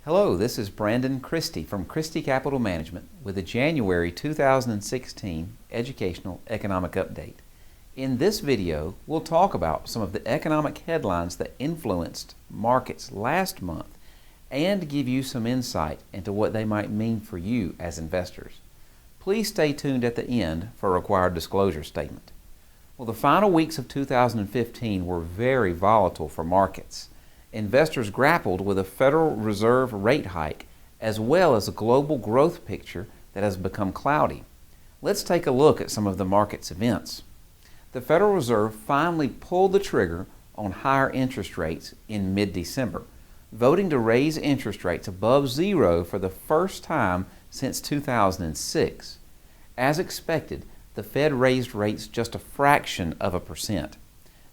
Hello, this is Brandon Christy from Christy Capital Management with the January 2016 Educational Economic Update. In this video, we'll talk about some of the economic headlines that influenced markets last month and give you some insight into what they might mean for you as investors. Please stay tuned at the end for a required disclosure statement. Well, the final weeks of 2015 were very volatile for markets. Investors grappled with a Federal Reserve rate hike as well as a global growth picture that has become cloudy. Let's take a look at some of the market's events. The Federal Reserve finally pulled the trigger on higher interest rates in mid-December, voting to raise interest rates above zero for the first time since 2006. As expected, the Fed raised rates just a fraction of a percent.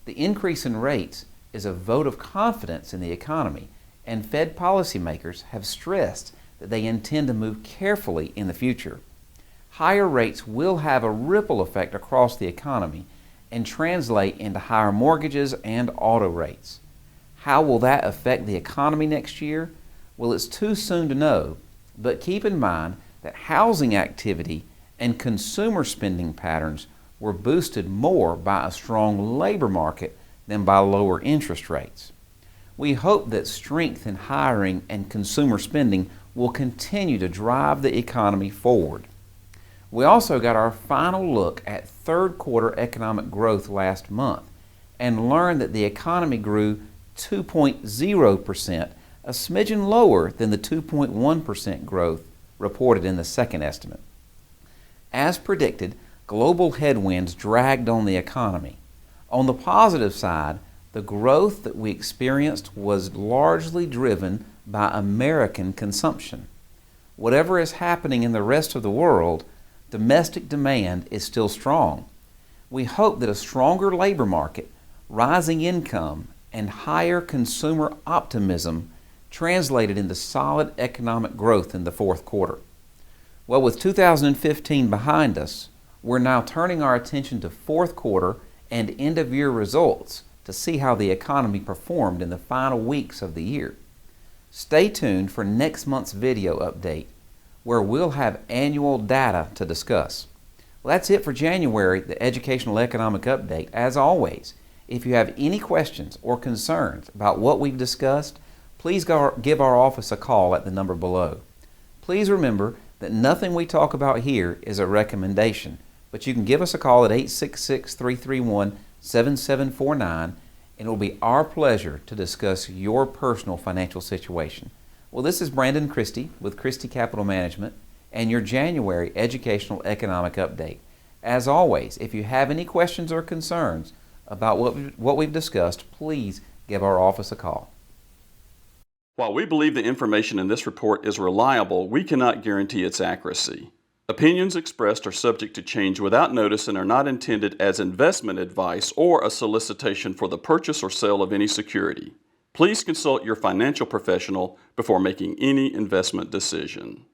The increase in rates is a vote of confidence in the economy, and Fed policymakers have stressed that they intend to move carefully in the future. Higher rates will have a ripple effect across the economy and translate into higher mortgages and auto rates. How will that affect the economy next year? Well, it's too soon to know, but keep in mind that housing activity and consumer spending patterns were boosted more by a strong labor market than by lower interest rates. We hope that strength in hiring and consumer spending will continue to drive the economy forward. We also got our final look at third quarter economic growth last month and learned that the economy grew 2.0%, a smidgen lower than the 2.1% growth reported in the second estimate. As predicted, global headwinds dragged on the economy. On the positive side, the growth that we experienced was largely driven by American consumption. Whatever is happening in the rest of the world, domestic demand is still strong. We hope that a stronger labor market, rising income, and higher consumer optimism translated into solid economic growth in the fourth quarter. Well, with 2015 behind us, we're now turning our attention to fourth quarter and end-of-year results to see how the economy performed in the final weeks of the year. Stay tuned for next month's video update, where we'll have annual data to discuss. Well, that's it for January, the Educational Economic Update. As always, if you have any questions or concerns about what we've discussed, please give our office a call at the number below. Please remember that nothing we talk about here is a recommendation, but you can give us a call at 866-331-7749, and it will be our pleasure to discuss your personal financial situation. Well, this is Brandon Christy with Christy Capital Management and your January Educational Economic Update. As always, if you have any questions or concerns about what we've discussed, please give our office a call. While we believe the information in this report is reliable, we cannot guarantee its accuracy. Opinions expressed are subject to change without notice and are not intended as investment advice or a solicitation for the purchase or sale of any security. Please consult your financial professional before making any investment decision.